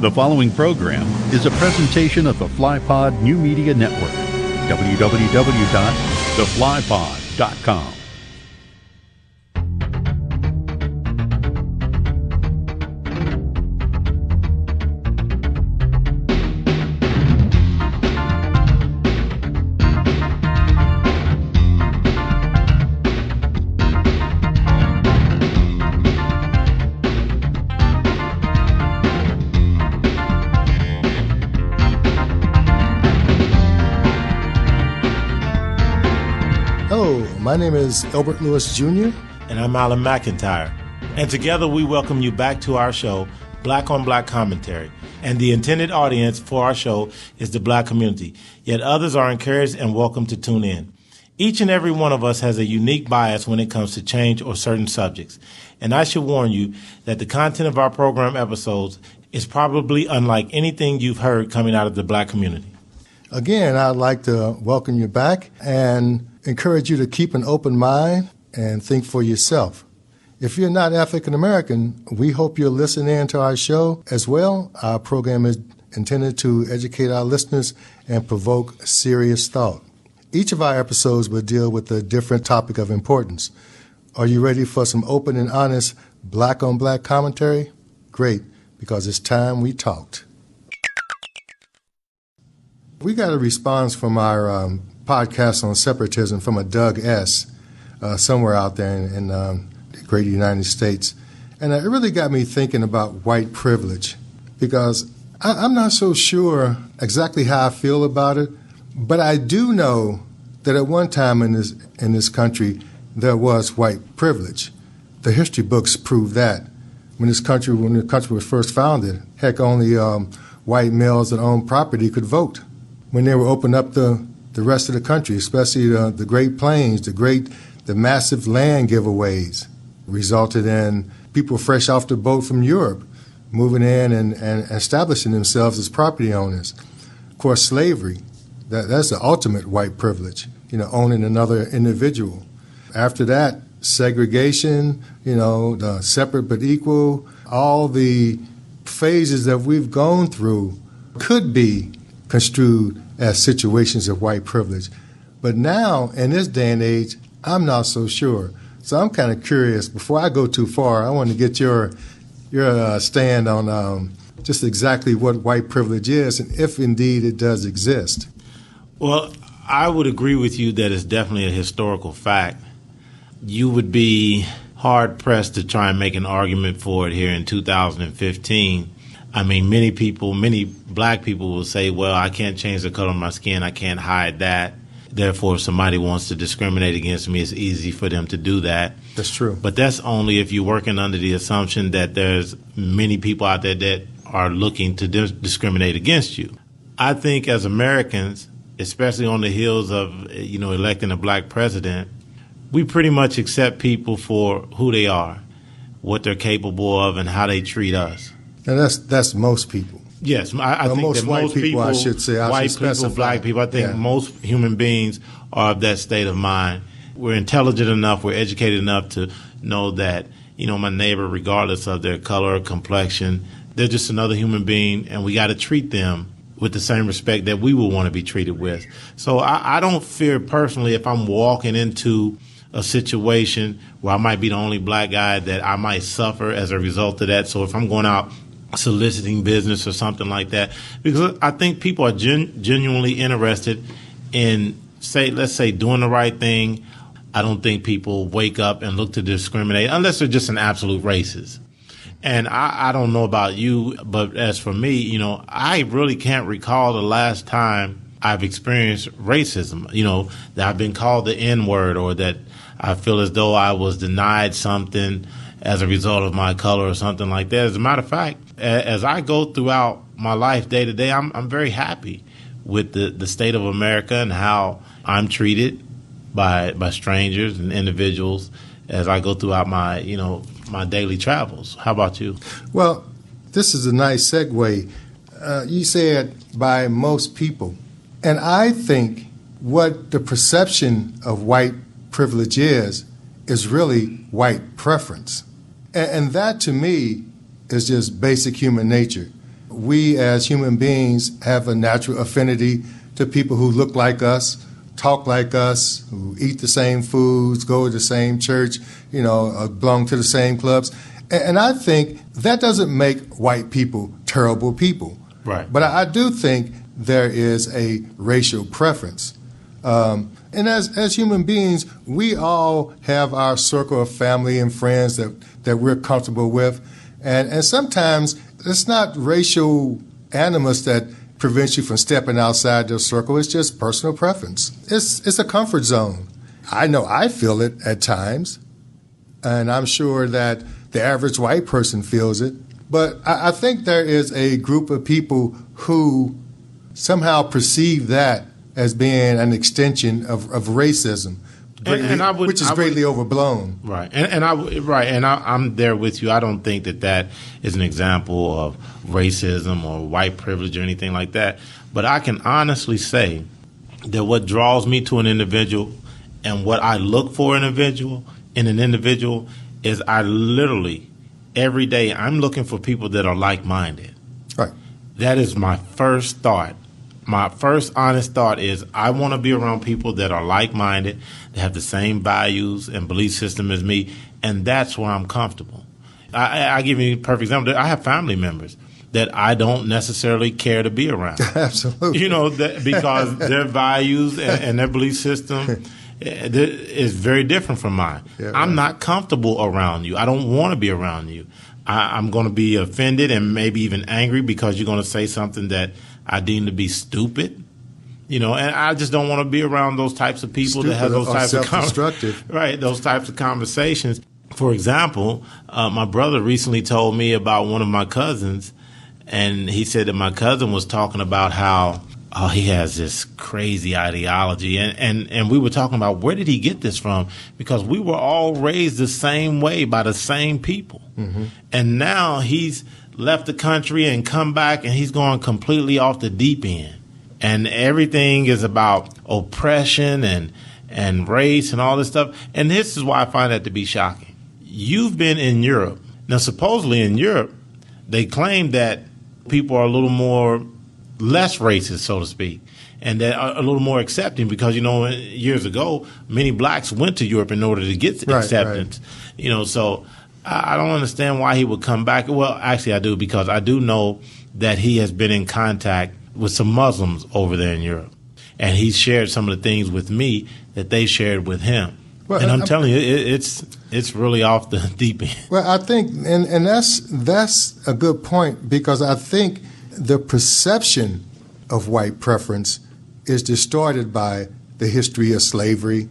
The following program is a presentation of the FlyPod New Media Network. www.theflypod.com. My name is Elbert Lewis, Jr. And I'm Alan McIntyre. And together we welcome you back to our show, Black on Black Commentary. And the intended audience for our show is the Black community. Yet others are encouraged and welcome to tune in. Each and every one of us has a unique bias when it comes to change or certain subjects. And I should warn you that the content of our program episodes is probably unlike anything you've heard coming out of the Black community. Again, I'd like to welcome you back and encourage you to keep an open mind and think for yourself. If you're not African American, we hope you'll listen in to our show as well. Our program is intended to educate our listeners and provoke serious thought. Each of our episodes will deal with a different topic of importance. Are you ready for some open and honest Black on Black commentary? Great, because it's time we talked. We got a response from our podcast on separatism from a Doug S. Somewhere out there in the great United States. And it really got me thinking about white privilege, because I'm not so sure exactly how I feel about it, but I do know that at one time in this country there was white privilege. The history books prove that. When the country was first founded, heck, only white males that owned property could vote. When they were opening up the rest of the country, especially the Great Plains, the massive land giveaways, resulted in people fresh off the boat from Europe moving in and establishing themselves as property owners. Of course, slavery, that's the ultimate white privilege, owning another individual. After that, segregation, the separate but equal, all the phases that we've gone through could be construed as situations of white privilege. But now, in this day and age, I'm not so sure. So I'm kind of curious. Before I go too far, I want to get your stand on just exactly what white privilege is and if indeed it does exist. Well, I would agree with you that it's definitely a historical fact. You would be hard-pressed to try and make an argument for it here in 2015. I mean, many black people will say, well, I can't change the color of my skin. I can't hide that. Therefore, if somebody wants to discriminate against me, it's easy for them to do that. That's true. But that's only if you're working under the assumption that there's many people out there that are looking to discriminate against you. I think as Americans, especially on the heels of, electing a black president, we pretty much accept people for who they are, what they're capable of, and how they treat us. And that's most people. Yes, I think most that white most people, I should say, white people, black people, I think most human beings are of that state of mind. We're intelligent enough, we're educated enough to know that, my neighbor, regardless of their color or complexion, they're just another human being, and we got to treat them with the same respect that we would want to be treated with. So I don't fear personally if I'm walking into a situation where I might be the only black guy that I might suffer as a result of that. So if I'm going out soliciting business or something like that, because I think people are genuinely interested in, let's say, doing the right thing. I don't think people wake up and look to discriminate unless they're just an absolute racist. And I don't know about you, but as for me, I really can't recall the last time I've experienced racism, that I've been called the N-word or that I feel as though I was denied something as a result of my color or something like that. As a matter of fact, as I go throughout my life day to day, I'm very happy with the state of America and how I'm treated by strangers and individuals as I go throughout my my daily travels. How about you? Well, this is a nice segue. You said by most people, and I think what the perception of white privilege is really white preference. And that, to me, is just basic human nature. we as human beings have a natural affinity to people who look like us, talk like us, who eat the same foods, go to the same church, belong to the same clubs. And I think that doesn't make white people terrible people. Right. But I do think there is a racial preference. And as human beings, we all have our circle of family and friends that we're comfortable with. And sometimes it's not racial animus that prevents you from stepping outside their circle. It's just personal preference. It's a comfort zone. I know I feel it at times, and I'm sure that the average white person feels it. But I think there is a group of people who somehow perceive that as being an extension of racism, which is greatly overblown. Right, I'm there with you. I don't think that is an example of racism or white privilege or anything like that. But I can honestly say that what draws me to an individual and what I look for in an individual is I literally every day I'm looking for people that are like-minded. Right. That is my first thought. My first honest thought is I want to be around people that are like-minded, that have the same values and belief system as me, and that's where I'm comfortable. I give you a perfect example. I have family members that I don't necessarily care to be around. Absolutely. Because their values and their belief system is very different from mine. Yeah, I'm not comfortable around you. I don't want to be around you. I'm going to be offended and maybe even angry because you're going to say something that I deem to be stupid. And I just don't want to be around those types of people that have those types of those types of conversations. For example, my brother recently told me about one of my cousins, and he said that my cousin was talking about how he has this crazy ideology, and we were talking about where did he get this from, because we were all raised the same way by the same people. Mm-hmm. And now he's left the country and come back, and he's going completely off the deep end. And everything is about oppression and race and all this stuff. And this is why I find that to be shocking. You've been in Europe. Now, supposedly in Europe, they claim that people are a little more less racist, so to speak, and that are a little more accepting because, years ago, many blacks went to Europe in order to get acceptance. Right. So I don't understand why he would come back. Well, actually, I do, because I do know that he has been in contact with some Muslims over there in Europe, and he shared some of the things with me that they shared with him. Well, and I'm telling you, it's really off the deep end. Well, I think, and that's a good point, because I think the perception of white preference is distorted by the history of slavery,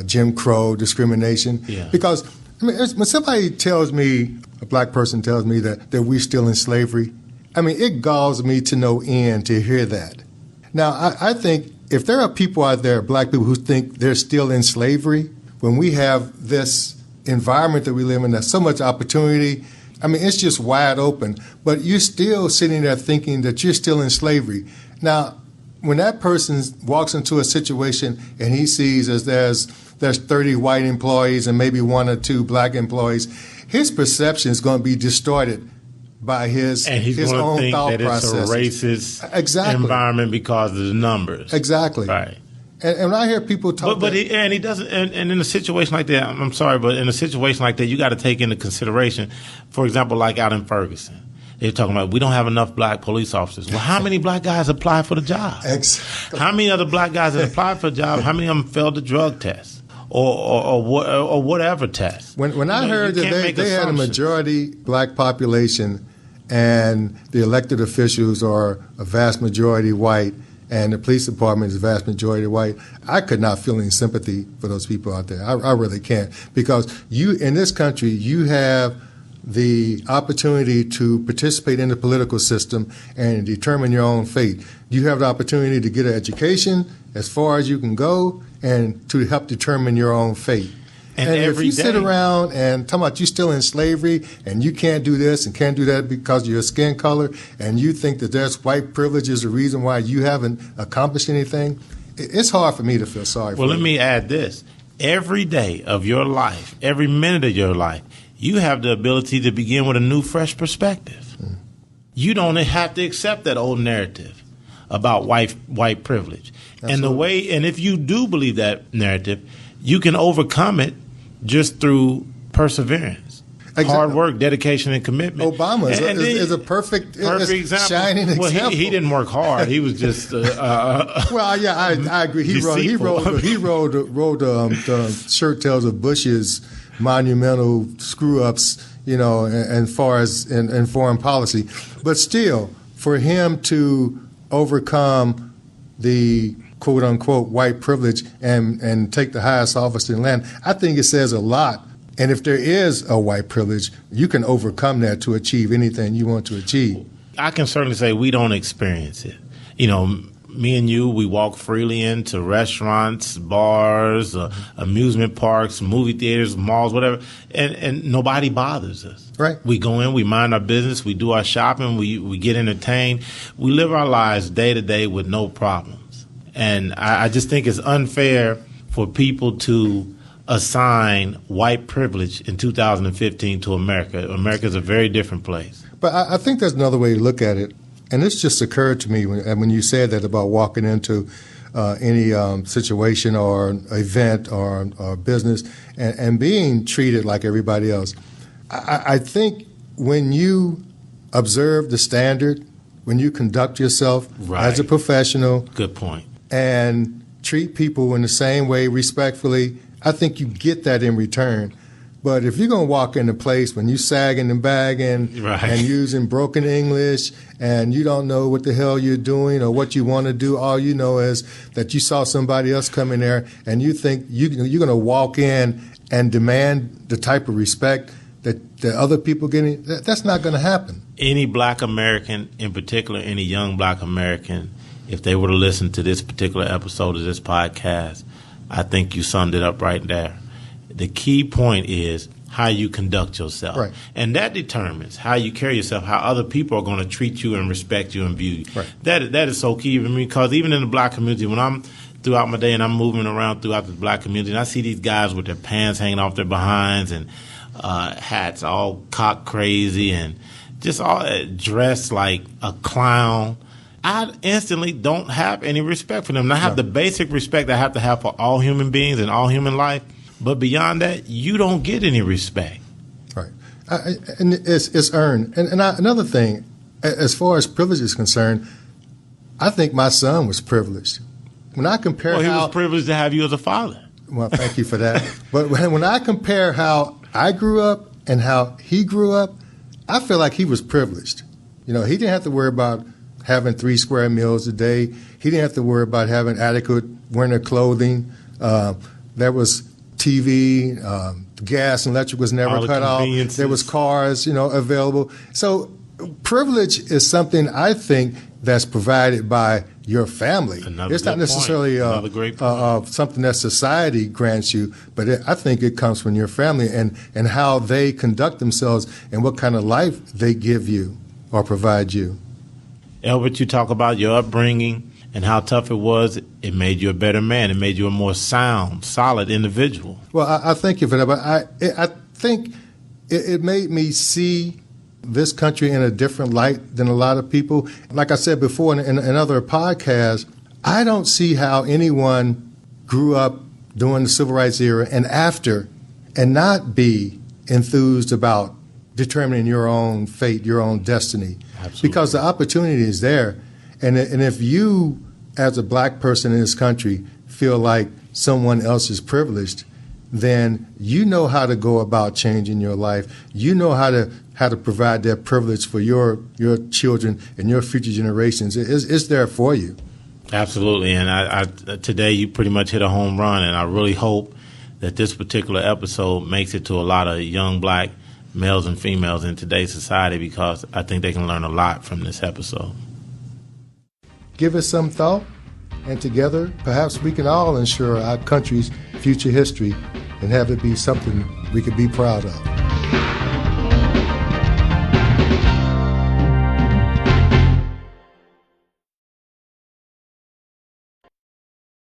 Jim Crow, discrimination. Yeah. Because when somebody tells me, a black person tells me that we're still in slavery, it galls me to no end to hear that. Now, I think if there are people out there, black people, who think they're still in slavery, when we have this environment that we live in, there's so much opportunity, it's just wide open, but you're still sitting there thinking that you're still in slavery. Now, when that person walks into a situation and he sees as there's 30 white employees and maybe one or two black employees, his perception is going to be distorted by his own thought process. And he's going to think that it's a racist environment because of the numbers. Exactly. Right. And when I hear people talk, he doesn't. And in a situation like that, I'm sorry, but in a situation like that, you got to take into consideration, for example, like out in Ferguson, they're talking about we don't have enough black police officers. Well, how many black guys apply for the job? Exactly. How many other black guys that applied for the job? How many of them failed the drug test or whatever test? When I heard that they had a majority black population and the elected officials are a vast majority white, and the police department is a vast majority white, I could not feel any sympathy for those people out there. I really can't. Because in this country, you have the opportunity to participate in the political system and determine your own fate. You have the opportunity to get an education as far as you can go and to help determine your own fate. And if you sit around and talk about you still in slavery and you can't do this and can't do that because of your skin color, and you think that there's white privilege is the reason why you haven't accomplished anything, it's hard for me to feel sorry for you. Well, let me add this. Every day of your life, every minute of your life, you have the ability to begin with a new, fresh perspective. you don't have to accept that old narrative about white privilege. Absolutely. And if you do believe that narrative, you can overcome it just through perseverance, hard work, dedication, and commitment. Obama is a perfect example. Shining example. Well, he didn't work hard. He was just. Well, yeah, I agree. He wrote the shirt tails of Bush's monumental screw ups, and far as in foreign policy, but still, for him to overcome the quote unquote white privilege and take the highest office in the land, I think it says a lot. And if there is a white privilege, you can overcome that to achieve anything you want to achieve. I can certainly say we don't experience it. Me and you, we walk freely into restaurants, bars, amusement parks, movie theaters, malls, whatever, and nobody bothers us. Right. We go in, we mind our business, we do our shopping, we get entertained. We live our lives day to day with no problems. And I just think it's unfair for people to assign white privilege in 2015 to America. America is a very different place. But I think there's another way to look at it. And this just occurred to me when you said that about walking into any situation or event or business and being treated like everybody else. I think when you observe the standard, when you conduct yourself as a professional, good point, and treat people in the same way respectfully, I think you get that in return. But if you're going to walk in a place when you sagging and bagging and using broken English and you don't know what the hell you're doing or what you want to do, all you know is that you saw somebody else come in there and you think you're going to walk in and demand the type of respect that the other people getting, that's not going to happen. Any black American, in particular any young black American, if they were to listen to this particular episode of this podcast, I think you summed it up right there. The key point is how you conduct yourself. Right. And that determines how you carry yourself, how other people are going to treat you and respect you and view you. Right. That is so key for me, because even in the black community, when I'm throughout my day and I'm moving around throughout the black community, and I see these guys with their pants hanging off their behinds and hats all cock crazy and just all dressed like a clown, I instantly don't have any respect for them. And I have the basic respect I have to have for all human beings and all human life. But beyond that, you don't get any respect. Right. And it's earned. And another thing, as far as privilege is concerned, I think my son was privileged. When I compare he was privileged to have you as a father. Well, thank you for that. But when I compare how I grew up and how he grew up, I feel like he was privileged. He didn't have to worry about having 3 square meals a day. He didn't have to worry about having adequate winter clothing. There was TV, gas and electric was never cut off. There was cars, available. So privilege is something I think that's provided by your family. It's not necessarily something that society grants you, but I think it comes from your family and how they conduct themselves and what kind of life they give you or provide you. Elbert, you talk about your upbringing and how tough it was. It made you a better man. It made you a more sound, solid individual. Well, I thank you for that. But I think it made me see this country in a different light than a lot of people. Like I said before in other podcasts, I don't see how anyone grew up during the Civil Rights era and after and not be enthused about determining your own fate, your own destiny. Absolutely. Because the opportunity is there. And if you, as a black person in this country, feel like someone else is privileged, then you know how to go about changing your life. You know how to provide that privilege for your children and your future generations. It's there for you. Absolutely. And I today you pretty much hit a home run, and I really hope that this particular episode makes it to a lot of young black males and females in today's society, because I think they can learn a lot from this episode. Give it some thought, and together, perhaps we can all ensure our country's future history and have it be something we could be proud of.